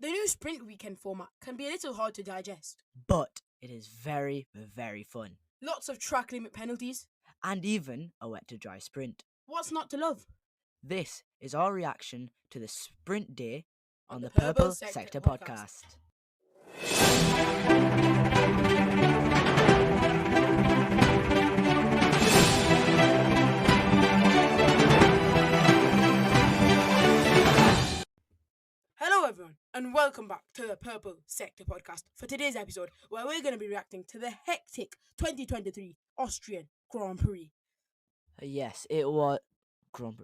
The new sprint weekend format can be a little hard to digest. But it is very, very fun. Lots of track limit penalties. And even a wet to dry sprint. What's not to love? This is our reaction to the sprint day on the Purple Purple Sector Sector podcast. podcast. Hello everyone and welcome back to the Purple Sector podcast for today's episode where we're going to be reacting to the hectic 2023 Austrian Grand Prix. Yes, it was Grand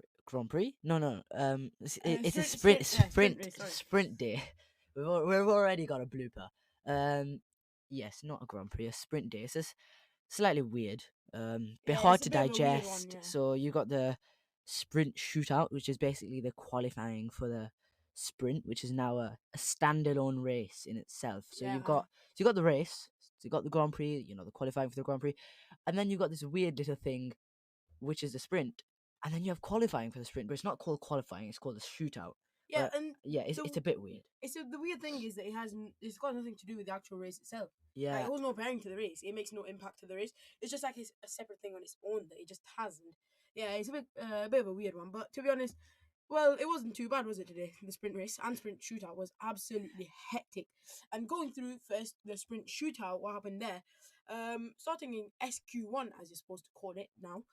Prix? No. It's a sprint day. We've already got a blooper. Yes, not a Grand Prix, a sprint day. It's just slightly weird. Bit hard to digest. Yeah. So you got the sprint shootout, which is basically the qualifying for the sprint, which is now a standalone race in itself. So Yeah, you got the race, so you got the Grand Prix, the qualifying for the Grand Prix, and then you got this weird little thing, which is the sprint, and then you have qualifying for the sprint, but it's not called qualifying; it's called the shootout. Yeah, But, and it's a bit weird. the weird thing is that it's got nothing to do with the actual race itself. Yeah, It holds no bearing to the race. It makes no impact to the race. It's just like it's a separate thing on its own that it just hasn't. Yeah, it's a bit of a weird one. But to be honest, well, it wasn't too bad, was it today? The sprint race and sprint shootout was absolutely hectic. And going through first the sprint shootout, what happened there? Starting in SQ1, as you're supposed to call it now,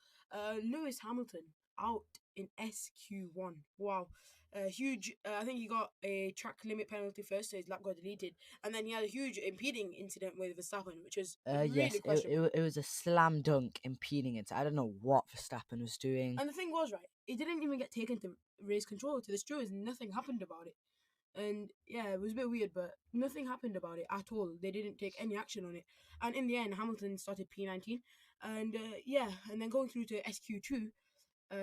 Lewis Hamilton out in SQ1. Wow. Huge. I think he got a track limit penalty first, so his lap got deleted, and then he had a huge impeding incident with Verstappen, which was really yes, questionable. it was a slam dunk impeding it. I don't know what Verstappen was doing. And the thing was, right, it didn't even get taken to race control to the stewards. Nothing happened about it, and yeah, it was a bit weird, but nothing happened about it at all. They didn't take any action on it, and in the end, Hamilton started P19, and and then going through to SQ2.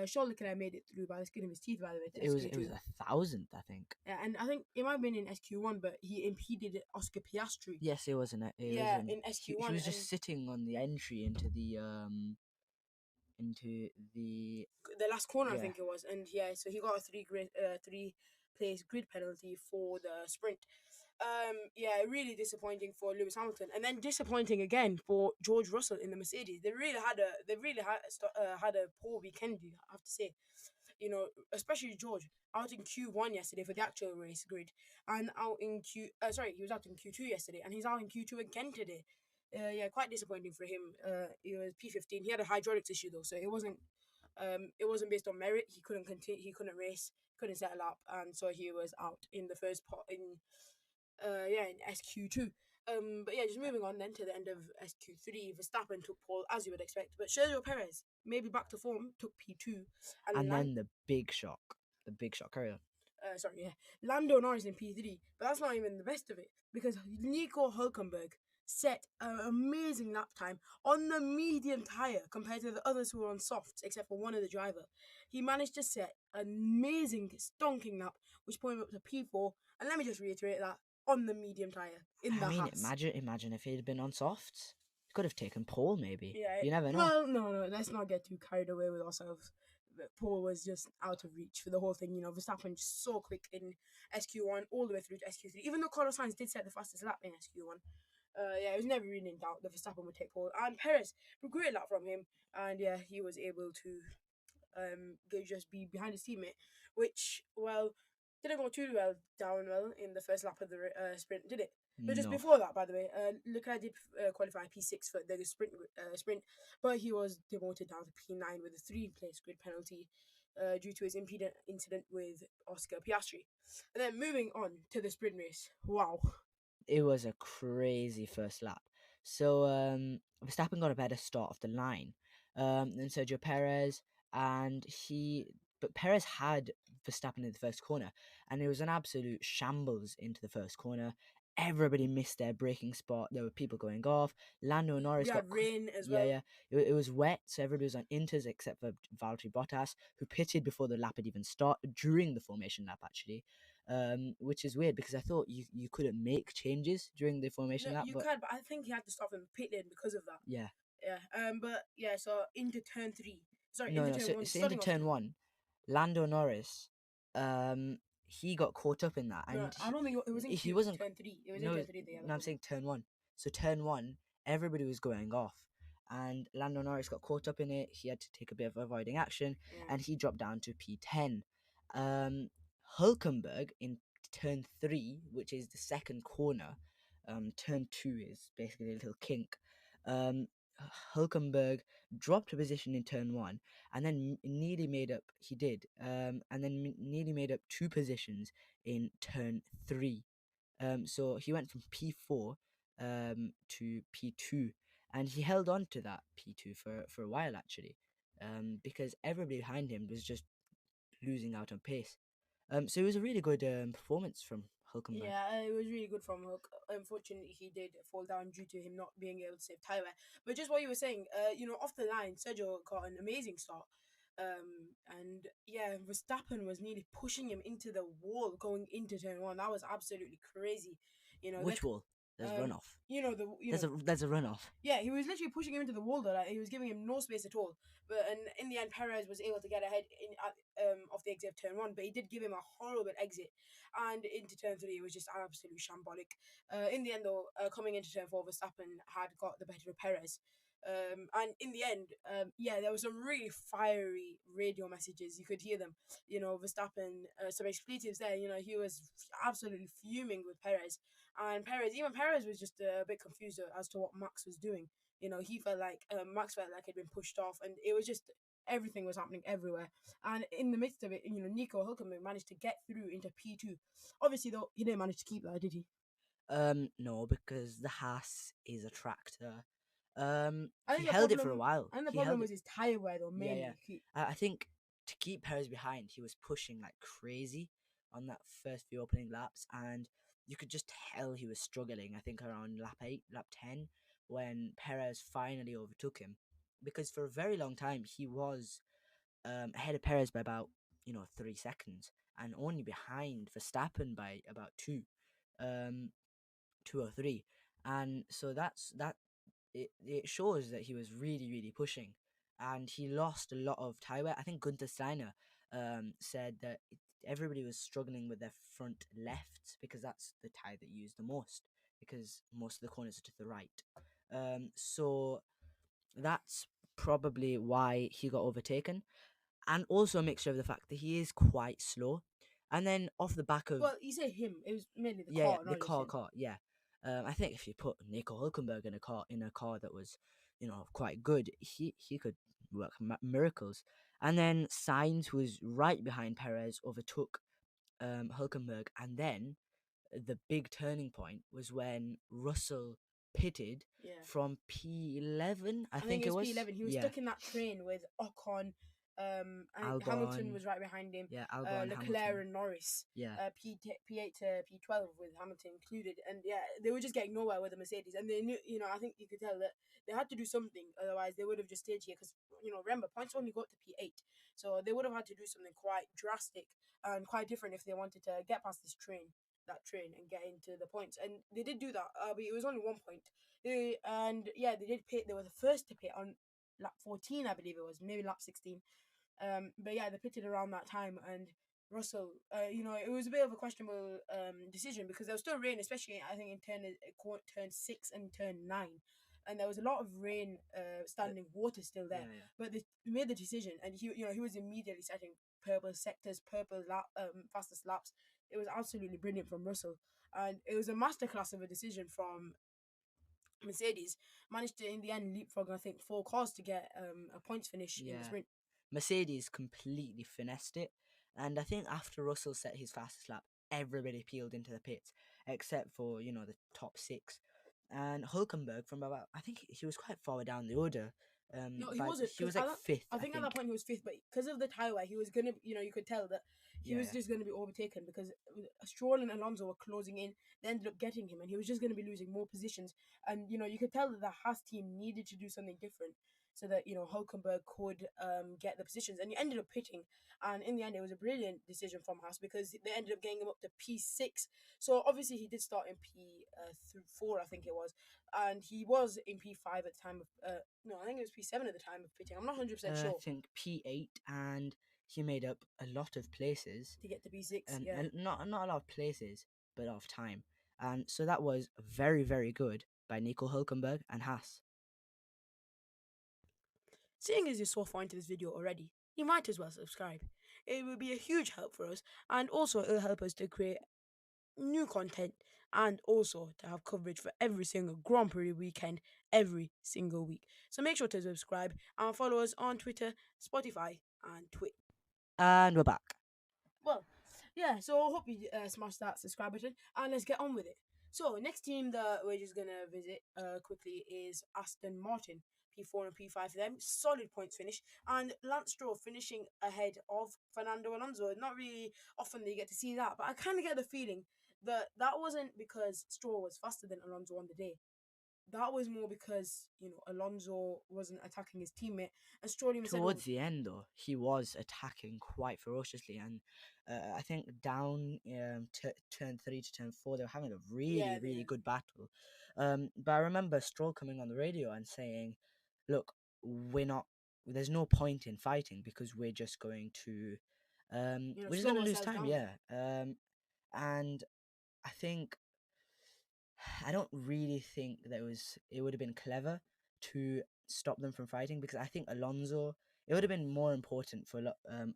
Charles Leclerc made it through by the skin of his teeth, by the way. It was 1,000th, I think. Yeah, and I think it might have been in SQ1, but he impeded Oscar Piastri. Yes, it was in it. In SQ1. He was just sitting on the entry into the last corner, yeah. I think it was, and yeah, so he got a three place grid penalty for the sprint. Yeah, really disappointing for Lewis Hamilton, and then disappointing again for George Russell in the Mercedes. They really had a poor weekend, I have to say. Especially George out in Q1 yesterday for the actual race grid, and out in he was out in Q2 yesterday, and he's out in Q2 again today. Yeah, quite disappointing for him. He was P15. He had a hydraulics issue though, so it wasn't based on merit. He couldn't continue. He couldn't race. Couldn't set a lap, and so he was out in the first part in SQ2. But yeah, just moving on then to the end of SQ3, Verstappen took pole as you would expect, but Sergio Perez, maybe back to form, took P2, and then the big shock. Carry on. Lando Norris in P3, but that's not even the best of it because Nico Hülkenberg set an amazing lap time on the medium tyre compared to the others who were on softs, except for one of the driver. He managed to set an amazing stonking lap, which put him up to P4. And let me just reiterate that on the medium tyre in the Haas. Imagine if he'd been on softs. He could have taken pole, maybe. Yeah, you never know. Well, no, let's not get too carried away with ourselves. Pole was just out of reach for the whole thing. Verstappen just so quick in SQ1 all the way through to SQ3. Even though Carlos Sainz did set the fastest lap in SQ1, it was never really in doubt that Verstappen would take pole. And Perez, a great lap from him, and yeah, he was able to just be behind his teammate, which didn't go too down well in the first lap of the sprint, did it? But just before that, by the way, Leclerc did qualify P6 for the sprint, but he was demoted down to P9 with a 3-place grid penalty due to his impedance incident with Oscar Piastri. And then moving on to the sprint race. Wow. It was a crazy first lap. So Verstappen got a better start off the line than Sergio Perez, but Perez had Verstappen in the first corner, and it was an absolute shambles into the first corner. Everybody missed their braking spot. There were people going off. Lando Norris got rain as well. Yeah. It was wet, so everybody was on inters except for Valtteri Bottas, who pitted before the lap had even started, during the formation lap actually. Which is weird because I thought you couldn't make changes during the formation lap. You could, but I think he had to stop him pit lane because of that. Yeah. Yeah. But yeah, so into turn 3. Into turn 1, Lando Norris, he got caught up in that, No, and I don't think it was in he Q. It was wasn't. turn 3. It was in No, turn 3 the other no, I'm problem. saying turn one. So turn one, everybody was going off, and Lando Norris got caught up in it. He had to take a bit of avoiding action, Yeah. and he dropped down to P10. Hulkenberg in turn 3, which is the second corner. Turn 2 is basically a little kink. Um, Hulkenberg dropped a position in turn 1, and then nearly made up. He did, and then nearly made up 2 positions in turn 3. So he went from P4 to P2, and he held on to that P2 for a while actually, because everybody behind him was just losing out on pace. So it was a really good performance from Hulkenberg. Yeah, it was really good from Hook. Unfortunately, he did fall down due to him not being able to save tire wear. But just what you were saying, off the line, Sergio got an amazing start. And yeah, Verstappen was nearly pushing him into the wall going into turn 1. That was absolutely crazy. Which wall? There's runoff. There's a runoff. Yeah, he was literally pushing him into the wall though. Like, he was giving him no space at all. But and in the end, Perez was able to get ahead of the exit of turn 1. But he did give him a horrible exit, and into turn 3, it was just absolutely shambolic. In the end, though, coming into turn 4, Verstappen had got the better of Perez. And in the end, there was some really fiery radio messages. You could hear them. Verstappen, some expletives there. He was absolutely fuming with Perez. And Perez was just a bit confused as to what Max was doing. He felt like Max felt like he'd been pushed off, and it was just everything was happening everywhere. And in the midst of it, Nico Hulkenberg managed to get through into P2. Obviously, though, he didn't manage to keep that, did he? No, because the Haas is a tractor. I think He held it for a while. And the He problem held was his tire wear, though, mainly. Yeah. I think to keep Perez behind, he was pushing like crazy on that first few opening laps, and you could just tell he was struggling. I think around lap 8, lap 10, when Perez finally overtook him, because for a very long time he was ahead of Perez by about 3 seconds, and only behind Verstappen by about 2 or 3, and so that it shows that he was really, really pushing, and he lost a lot of tire wear. I think Gunther Steiner said that everybody was struggling with their front lefts because that's the tire that you use the most, because most of the corners are to the right. So that's probably why he got overtaken, and also a mixture of the fact that he is quite slow. And then off the back of, well, you say him, it was mainly the yeah, car, the not just him. car, yeah. I think if you put Nico Hulkenberg in a car that was, quite good, he could work miracles. And then Sainz was right behind Perez, overtook Hulkenberg, and then the big turning point was when Russell pitted Yeah. from P11. I think think it was was P11. He was stuck in that train with Ocon. And Hamilton Albon. was right behind him. Yeah, Albon, Leclerc Hamilton. and Norris. Yeah. P8 to P12 with Hamilton included, and yeah, they were just getting nowhere with the Mercedes, and they knew, I think you could tell that they had to do something, otherwise they would have just stayed here. Because remember, points only got to P8, so they would have had to do something quite drastic and quite different if they wanted to get past that train, and get into the points. And they did do that, but it was only 1 point. They did pit. They were the first to pit on lap 14, I believe it was, maybe lap 16. But yeah, they pitted around that time, and Russell, it was a bit of a questionable decision, because there was still rain, especially I think in turn 6 and turn 9, and there was a lot of rain, standing water still there. Yeah. But they made the decision, and he was immediately setting purple sectors, purple fastest laps. It was absolutely brilliant from Russell, and it was a masterclass of a decision from Mercedes. Managed to in the end leapfrog, I think, 4 cars to get a points finish in the sprint. Mercedes completely finessed it, and I think after Russell set his fastest lap, everybody peeled into the pits except for the top 6, and Hulkenberg from about, I think he was quite far down the order. No, he wasn't. He was like 5th. I think at that point he was 5th, but because of the tire wear, he was gonna. You could tell that he was just gonna be overtaken, because Stroll and Alonso were closing in. They ended up getting him, and he was just gonna be losing more positions. And you could tell that the Haas team needed to do something different, so that Hulkenberg could get the positions, and he ended up pitting. And in the end, it was a brilliant decision from Haas, because they ended up getting him up to P6. So obviously he did start in P4, I think it was, and he was in P5 at the time of no, I think it was P7 at the time of pitting. I'm not 100% sure. I think P8, and he made up a lot of places, to get to P6. and, Yeah. and not a lot of places, but a lot of time. And so that was very, very good by Nico Hülkenberg and Haas. Seeing as you're so far into this video already, you might as well subscribe. It would be a huge help for us, and also it'll help us to create new content and also to have coverage for every single Grand Prix weekend every single week. So make sure to subscribe and follow us on Twitter, Spotify, and Twitch. And we're back. Well, yeah, so I hope you smash that subscribe button and let's get on with it. So, next team that we're just going to visit quickly is Aston Martin. P4 and P5 for them. Solid points finish. And Lance Stroll finishing ahead of Fernando Alonso. Not really often that you get to see that, but I kind of get the feeling that that wasn't because Stroll was faster than Alonso on the day. That was more because, Alonso wasn't attacking his teammate. And Stroll even said, Towards the end, though, he was attacking quite ferociously, and I think down turn 3 to turn 4, they were having a really, really good battle. But I remember Stroll coming on the radio and saying, "Look, we're not. There's no point in fighting because we're just going to, we're just slow going to lose ourselves time." down. Yeah. And I think I don't really think that it would have been clever to stop them from fighting, because I think Alonso, it would have been more important for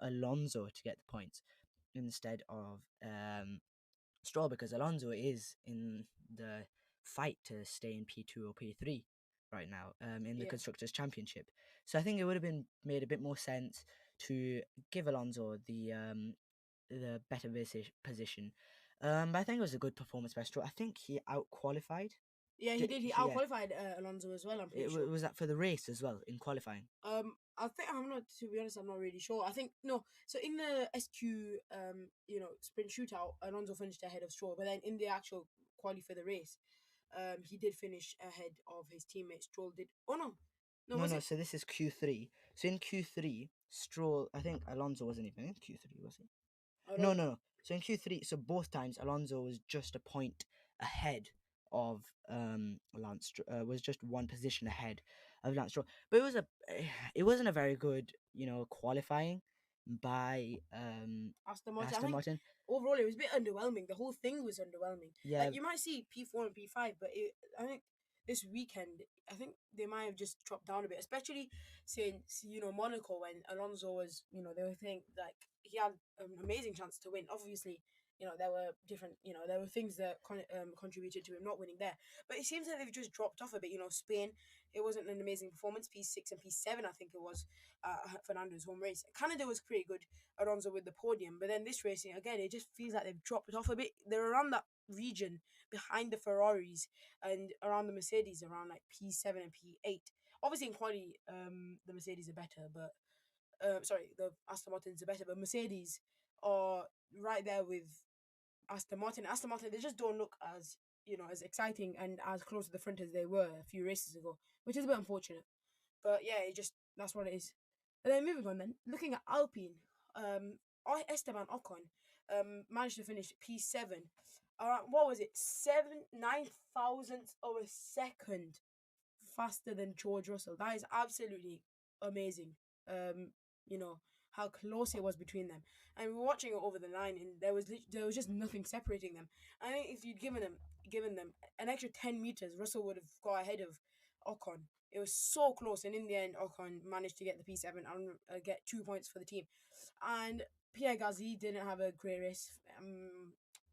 Alonso to get the points instead of Stroll, because Alonso is in the fight to stay in P2 or P3 right now in the Yeah. Constructors' Championship. So I think it would have been made a bit more sense to give Alonso the better position. But I think it was a good performance by Stroll. I think he out qualified. Yeah, he did. He Yeah. out-qualified Alonso as well, I'm pretty sure. Was that for the race as well in qualifying? I think I'm not. To be honest, I'm not really sure. I think no. So in the SQ, sprint shootout, Alonso finished ahead of Stroll, but then in the actual quali for the race, he did finish ahead of his teammate. Stroll did. Oh no, no, was No. it? So this is Q3. So in Q3, Stroll. I think Alonso wasn't even in Q3, was he? I No, don't. no, no. So in Q3, so both times Alonso was just a point ahead of Lance. Was just one position ahead of Lance Stroll. But it wasn't a very good, qualifying by Aston Martin. I Aston think Martin. overall it was a bit underwhelming. The whole thing was underwhelming. Yeah, Like you might see P4 and P5, but I think this weekend, I think they might have just dropped down a bit, especially since Monaco when Alonso was, they were think like he had an amazing chance to win. Obviously, there were different, there were things that contributed to him not winning there. But it seems like they've just dropped off a bit. Spain, it wasn't an amazing performance. P6 and P7, I think it was Fernando's home race. Canada was pretty good. Alonso with the podium, but then this racing again, it just feels like they've dropped it off a bit. They're around that region behind the Ferraris and around the Mercedes, around like P7 and P8. Obviously in quality, the Mercedes are better, but sorry, the Aston Martins are better, but Mercedes are right there with Aston Martin. Aston Martin, they just don't look as as exciting and as close to the front as they were a few races ago, which is a bit unfortunate. But yeah, it just that's what it is. And then moving on, then looking at Alpine, Esteban Ocon, managed to finish P7. What was it? 9 thousandths of a second faster than George Russell. That is absolutely amazing. Um, you know how close it was between them, and we were watching it over the line, and there was just nothing separating them. I think if you'd given them an extra 10 meters, Russell would have got ahead of Ocon. It was so close, and in the end, Ocon managed to get the P7 and get 2 points for the team. And Pierre Gasly didn't have a great race.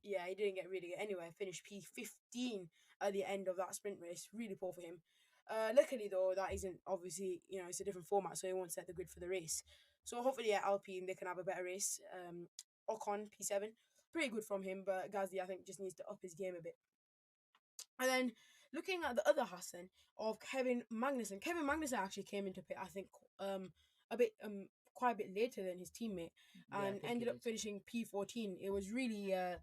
Yeah, he didn't get anywhere. Finished P15 at the end of that sprint race. Really poor for him. Luckily though, that isn't obviously it's a different format, so it won't set the grid for the race. So hopefully at Alpine they can have a better race. Ocon P7, pretty good from him, but Gasly I think just needs to up his game a bit. And then looking at the other Hassan of Kevin Magnussen. Kevin Magnussen actually came into pit, I think, a bit quite a bit later than his teammate, and ended up finishing P14. It was really a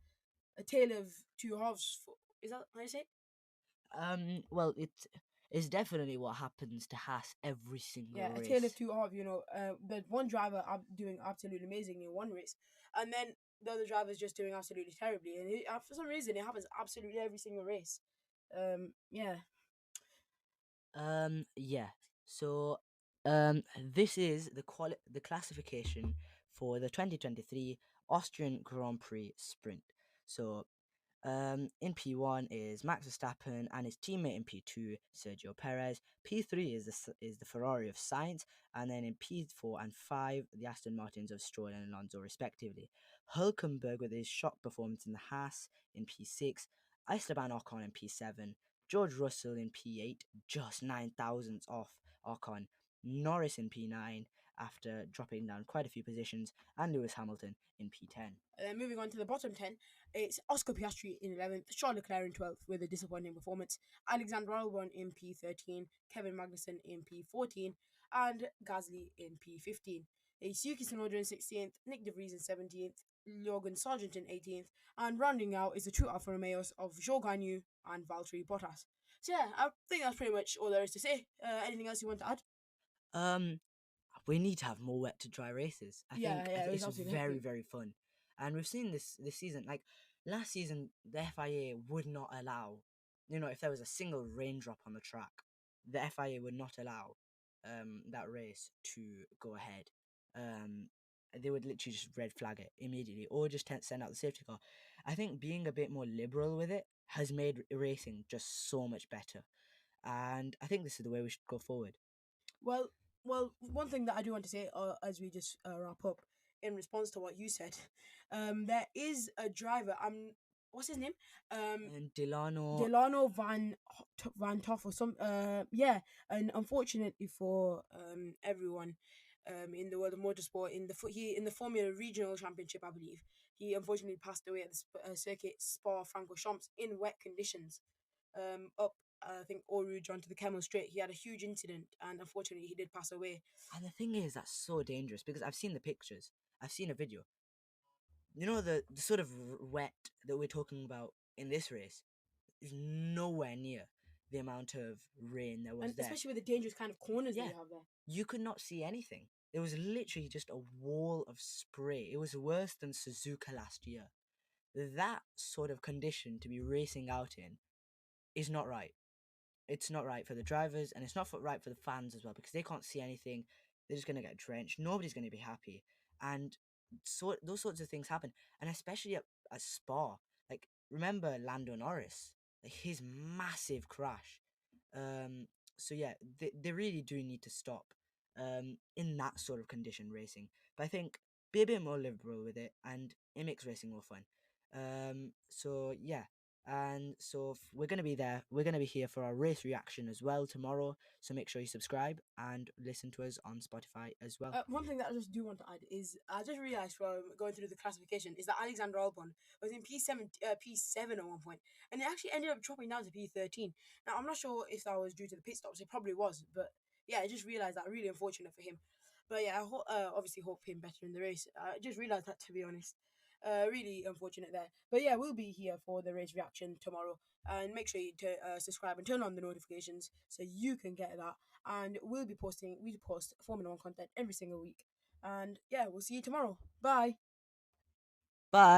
tale of two halves. Is that how you say it? Well, it is definitely what happens to Haas every single Yeah, a race. tale of two halves. The one driver doing absolutely amazing in one race, and then the other driver is just doing absolutely terribly. And for some reason, it happens absolutely every single race. Yeah. Yeah. So, this is the classification for the 2023 Austrian Grand Prix Sprint. So in P1 is Max Verstappen and his teammate in P2, Sergio Perez. P3 is the Ferrari of Sainz, and then in P4 and 5, the Aston Martins of Stroll and Alonso, respectively. Hulkenberg with his shock performance in the Haas in P6, Esteban Ocon in P7, George Russell in P8, just 9 thousandths off Ocon, Norris in P9 after dropping down quite a few positions, and Lewis Hamilton in P10. Moving on to the bottom 10, it's Oscar Piastri in 11th, Charles Leclerc in 12th with a disappointing performance, Alexander Albon in P13, Kevin Magnussen in P14, and Gasly in P15. It's Yuki Tsunoda in 16th, Nick De Vries in 17th, Logan Sargent in 18th, and rounding out is the two Alfa Romeos of Zhou Guanyu and Valtteri Bottas. So yeah, I think that's pretty much all there is to say. Anything else you want to add? Um, we need to have more wet to dry races. I think it was it's absolutely very, hectic. very fun. And we've seen this season. Like last season, the FIA would not allow, if there was a single raindrop on the track, the FIA would not allow that race to go ahead. They would literally just red flag it immediately or just send out the safety car. I think being a bit more liberal with it has made racing just so much better. And I think this is the way we should go forward. Well, one thing that I do want to say, as we just wrap up, in response to what you said, there is a driver. What's his name? And Delano. Delano Van Toff or some. Yeah, and unfortunately for everyone, in the world of motorsport, in the Formula Regional Championship, I believe he unfortunately passed away at the circuit Spa Francorchamps in wet conditions. Up I think Eau Rouge onto the Camel Straight. He had a huge incident, and unfortunately, he did pass away. And the thing is, that's so dangerous because I've seen the pictures. I've seen a video. The sort of wet that we're talking about in this race is nowhere near the amount of rain there was And there. especially with the dangerous kind of corners that Yeah, you have there. you could not see anything. There was literally just a wall of spray. It was worse than Suzuka last year. That sort of condition to be racing out in is not right. It's not right for the drivers, and it's not right for the fans as well because they can't see anything. They're just gonna get drenched. Nobody's gonna be happy, and so those sorts of things happen, and especially at Spa. Like remember Lando Norris, like his massive crash. Um, so yeah, they really do need to stop in that sort of condition racing. But I think be a bit more liberal with it, and it makes racing more fun. So yeah, and so we're going to be there. We're going to be here for our race reaction as well tomorrow. So make sure you subscribe and listen to us on Spotify as well. One thing that I just do want to add is I just realised from going through the classification is that Alexander Albon was in P7 at one point, and it actually ended up dropping down to P13. Now I'm not sure if that was due to the pit stops. It probably was, but yeah, I just realised that really unfortunate for him. But yeah, obviously hope him better in the race. I just realised that, to be honest. Really unfortunate there. But yeah, we'll be here for the race reaction tomorrow. And make sure you subscribe and turn on the notifications so you can get that. And we post Formula 1 content every single week. And yeah, we'll see you tomorrow. Bye. Bye.